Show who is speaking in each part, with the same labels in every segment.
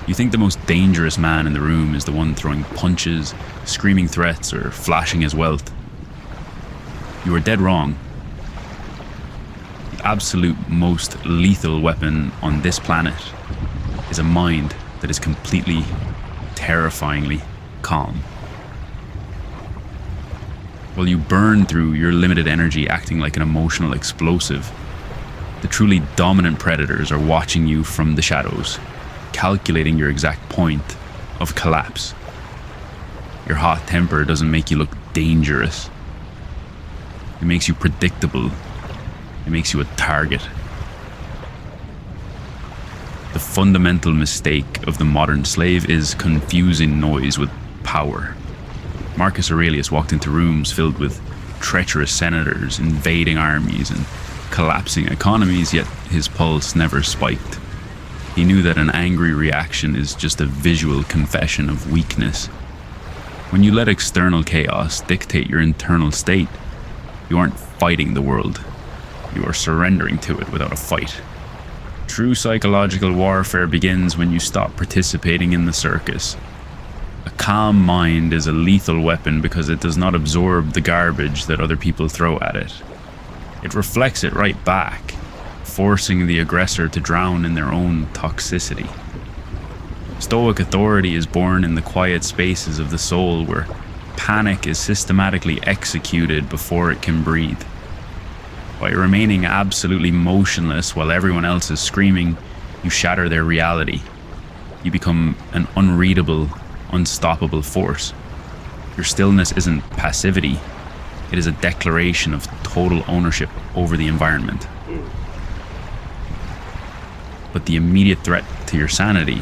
Speaker 1: You think the most dangerous man in the room is the one throwing punches, screaming threats, or flashing his wealth. You are dead wrong. The absolute most lethal weapon on this planet is a mind that is completely, terrifyingly calm. While you burn through your limited energy acting like an emotional explosive, the truly dominant predators are watching you from the shadows, calculating your exact point of collapse. Your hot temper doesn't make you look dangerous. It makes you predictable. It makes you a target. The fundamental mistake of the modern slave is confusing noise with power. Marcus Aurelius walked into rooms filled with treacherous senators, invading armies, and collapsing economies, yet his pulse never spiked. He knew that an angry reaction is just a visual confession of weakness. When you let external chaos dictate your internal state, you aren't fighting the world. You are surrendering to it without a fight. True psychological warfare begins when you stop participating in the circus. A calm mind is a lethal weapon because it does not absorb the garbage that other people throw at it. It reflects it right back, forcing the aggressor to drown in their own toxicity. Stoic authority is born in the quiet spaces of the soul where panic is systematically executed before it can breathe. By remaining absolutely motionless while everyone else is screaming, you shatter their reality. You become an unreadable, unstoppable force. Your stillness isn't passivity, it is a declaration of total ownership over the environment. But the immediate threat to your sanity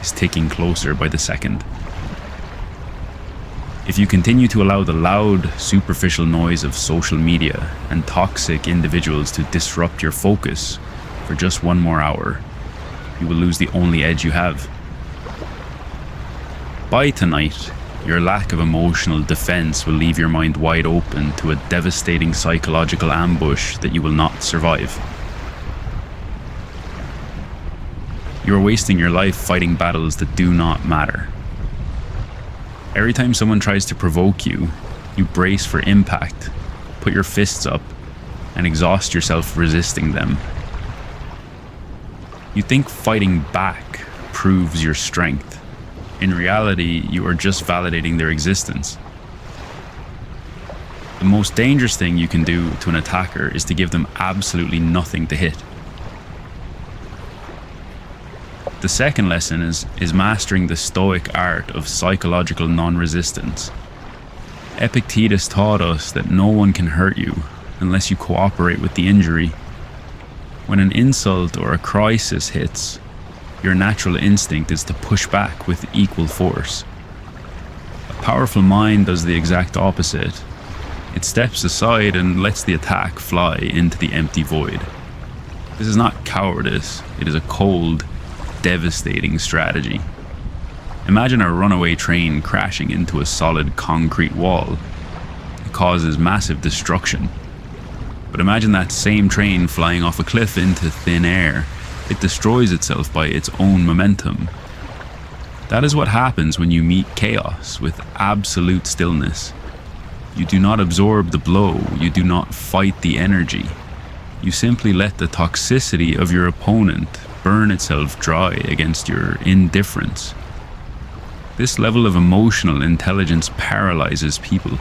Speaker 1: is ticking closer by the second. If you continue to allow the loud, superficial noise of social media and toxic individuals to disrupt your focus for just one more hour, you will lose the only edge you have. By tonight, your lack of emotional defense will leave your mind wide open to a devastating psychological ambush that you will not survive. You are wasting your life fighting battles that do not matter. Every time someone tries to provoke you, you brace for impact, put your fists up, and exhaust yourself resisting them. You think fighting back proves your strength. In reality, you are just validating their existence. The most dangerous thing you can do to an attacker is to give them absolutely nothing to hit. The second lesson is mastering the Stoic art of psychological non-resistance. Epictetus taught us that no one can hurt you unless you cooperate with the injury. When an insult or a crisis hits, your natural instinct is to push back with equal force. A powerful mind does the exact opposite. It steps aside and lets the attack fly into the empty void. This is not cowardice, it is a cold, devastating strategy. Imagine a runaway train crashing into a solid concrete wall. It causes massive destruction. But imagine that same train flying off a cliff into thin air. It destroys itself by its own momentum. That is what happens when you meet chaos with absolute stillness. You do not absorb the blow, you do not fight the energy. You simply let the toxicity of your opponent burn itself dry against your indifference. This level of emotional intelligence paralyzes people.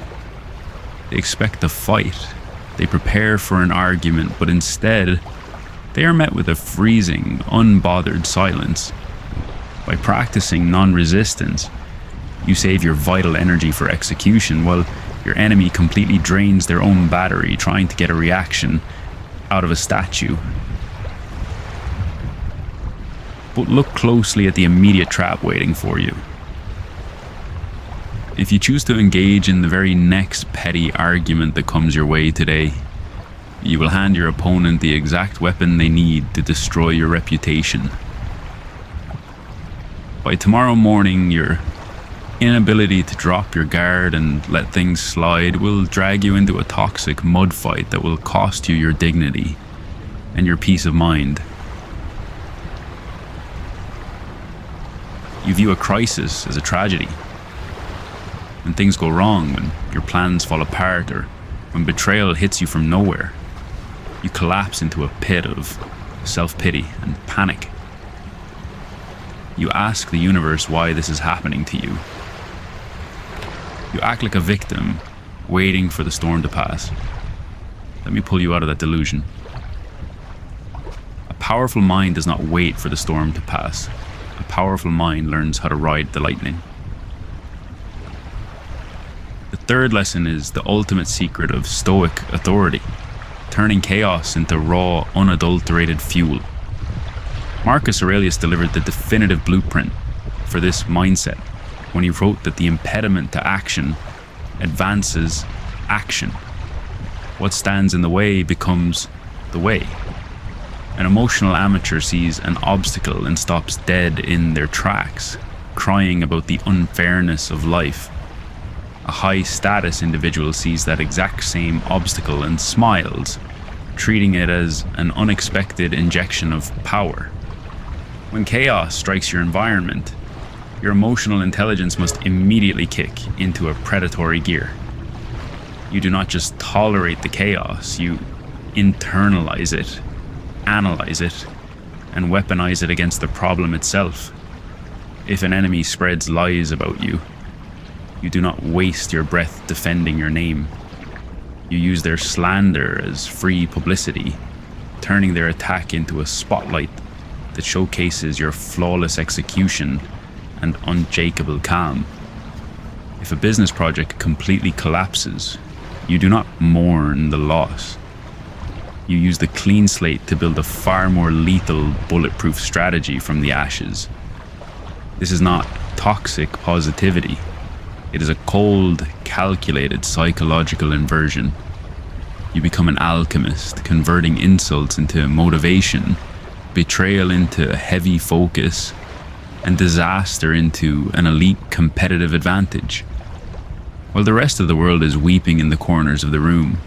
Speaker 1: They expect a fight, they prepare for an argument, but instead, they are met with a freezing, unbothered silence. By practicing non-resistance, you save your vital energy for execution, while your enemy completely drains their own battery trying to get a reaction out of a statue. But look closely at the immediate trap waiting for you. If you choose to engage in the very next petty argument that comes your way today, you will hand your opponent the exact weapon they need to destroy your reputation. By tomorrow morning, your inability to drop your guard and let things slide will drag you into a toxic mud fight that will cost you your dignity and your peace of mind. You view a crisis as a tragedy. When things go wrong, when your plans fall apart, or when betrayal hits you from nowhere, you collapse into a pit of self-pity and panic. You ask the universe why this is happening to you. You act like a victim, waiting for the storm to pass. Let me pull you out of that delusion. A powerful mind does not wait for the storm to pass. A powerful mind learns how to ride the lightning. The third lesson is the ultimate secret of Stoic authority, turning chaos into raw, unadulterated fuel. Marcus Aurelius delivered the definitive blueprint for this mindset when he wrote that the impediment to action advances action. What stands in the way becomes the way. An emotional amateur sees an obstacle and stops dead in their tracks, crying about the unfairness of life. A high-status individual sees that exact same obstacle and smiles, treating it as an unexpected injection of power. When chaos strikes your environment, your emotional intelligence must immediately kick into a predatory gear. You do not just tolerate the chaos, you internalize it, analyze it, and weaponize it against the problem itself. If an enemy spreads lies about you, you do not waste your breath defending your name. You use their slander as free publicity, turning their attack into a spotlight that showcases your flawless execution and unshakable calm. If a business project completely collapses, you do not mourn the loss. You use the clean slate to build a far more lethal, bulletproof strategy from the ashes. This is not toxic positivity. It is a cold, calculated psychological inversion. You become an alchemist, converting insults into motivation, betrayal into heavy focus, and disaster into an elite competitive advantage. While the rest of the world is weeping in the corners of the room,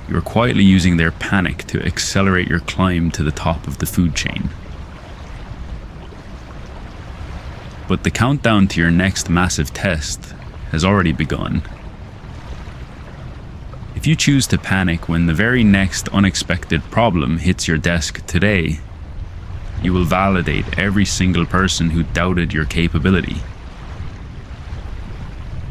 Speaker 1: you are quietly using their panic to accelerate your climb to the top of the food chain. But the countdown to your next massive test has already begun. If you choose to panic when the very next unexpected problem hits your desk today, you will validate every single person who doubted your capability.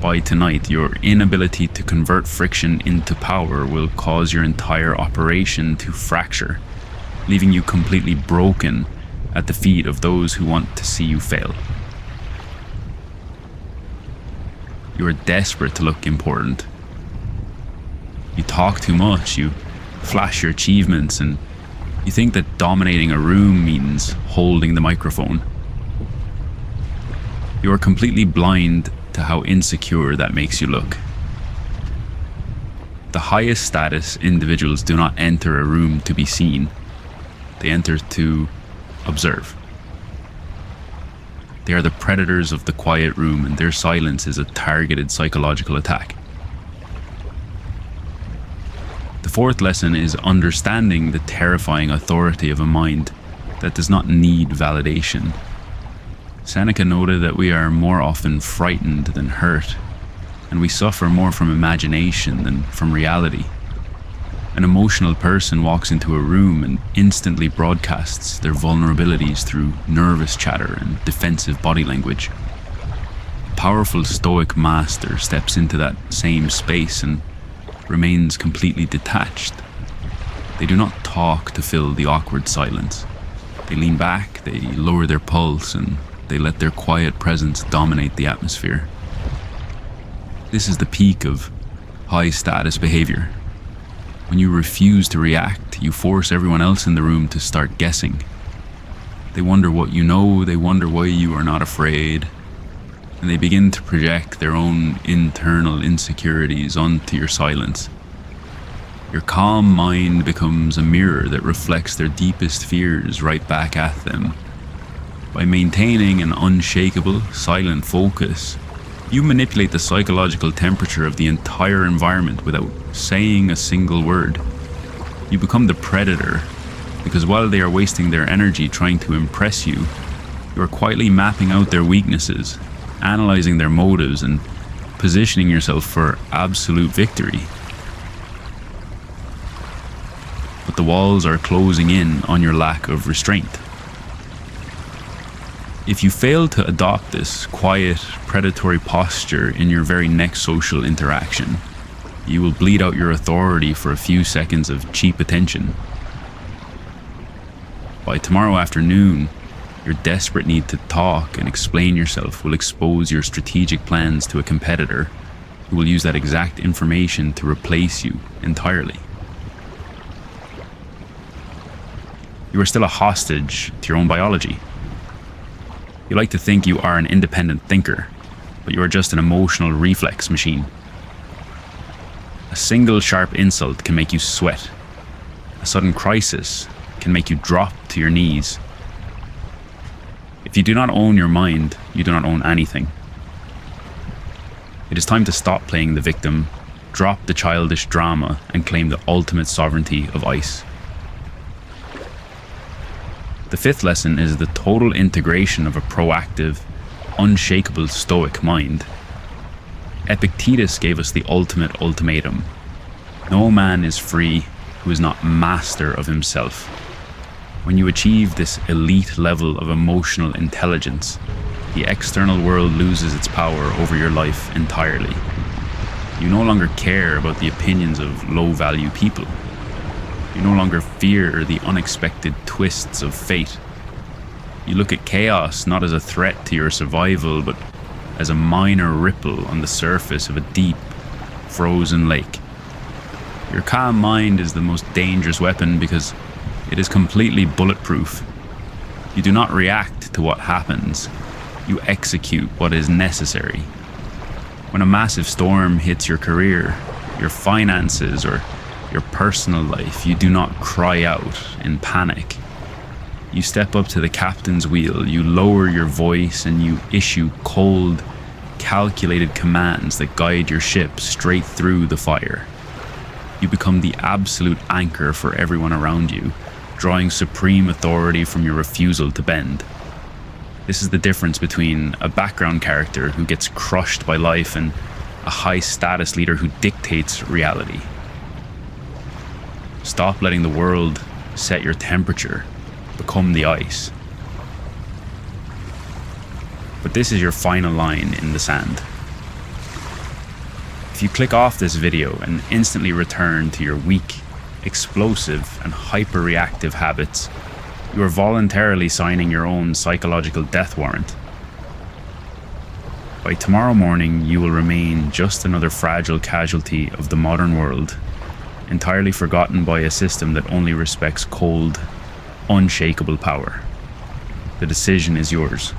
Speaker 1: By tonight, your inability to convert friction into power will cause your entire operation to fracture, leaving you completely broken at the feet of those who want to see you fail. You are desperate to look important. You talk too much, you flash your achievements, and you think that dominating a room means holding the microphone. You are completely blind to how insecure that makes you look. The highest status individuals do not enter a room to be seen. They enter to observe. They are the predators of the quiet room, and their silence is a targeted psychological attack. The fourth lesson is understanding the terrifying authority of a mind that does not need validation. Seneca noted that we are more often frightened than hurt, and we suffer more from imagination than from reality. An emotional person walks into a room and instantly broadcasts their vulnerabilities through nervous chatter and defensive body language. A powerful Stoic master steps into that same space and remains completely detached. They do not talk to fill the awkward silence. They lean back, they lower their pulse, and they let their quiet presence dominate the atmosphere. This is the peak of high-status behavior. When you refuse to react, you force everyone else in the room to start guessing. They wonder what you know, they wonder why you are not afraid, and they begin to project their own internal insecurities onto your silence. Your calm mind becomes a mirror that reflects their deepest fears right back at them. By maintaining an unshakable, silent focus, you manipulate the psychological temperature of the entire environment without saying a single word. You become the predator, because while they are wasting their energy trying to impress you, You are quietly mapping out their weaknesses, analyzing their motives, and positioning yourself for absolute victory. But the walls are closing in on your lack of restraint. If you fail to adopt this quiet, predatory posture in your very next social interaction, you will bleed out your authority for a few seconds of cheap attention. By tomorrow afternoon, your desperate need to talk and explain yourself will expose your strategic plans to a competitor who will use that exact information to replace you entirely. You are still a hostage to your own biology. You like to think you are an independent thinker, but you are just an emotional reflex machine. A single sharp insult can make you sweat. A sudden crisis can make you drop to your knees. If you do not own your mind, you do not own anything. It is time to stop playing the victim, drop the childish drama, and claim the ultimate sovereignty of ice. The fifth lesson is the total integration of a proactive, unshakable Stoic mind. Epictetus gave us the ultimate ultimatum. No man is free who is not master of himself. When you achieve this elite level of emotional intelligence, the external world loses its power over your life entirely. You no longer care about the opinions of low-value people. You no longer fear the unexpected twists of fate. You look at chaos not as a threat to your survival, but as a minor ripple on the surface of a deep, frozen lake. Your calm mind is the most dangerous weapon because it is completely bulletproof. You do not react to what happens. You execute what is necessary. When a massive storm hits your career, your finances, or your personal life, you do not cry out in panic. You step up to the captain's wheel, you lower your voice, and you issue cold, calculated commands that guide your ship straight through the fire. You become the absolute anchor for everyone around you, drawing supreme authority from your refusal to bend. This is the difference between a background character who gets crushed by life and a high-status leader who dictates reality. Stop letting the world set your temperature. Become the ice. But this is your final line in the sand. If you click off this video and instantly return to your weak, explosive, and hyper-reactive habits, you are voluntarily signing your own psychological death warrant. By tomorrow morning, you will remain just another fragile casualty of the modern world, entirely forgotten by a system that only respects cold, unshakable power. The decision is yours.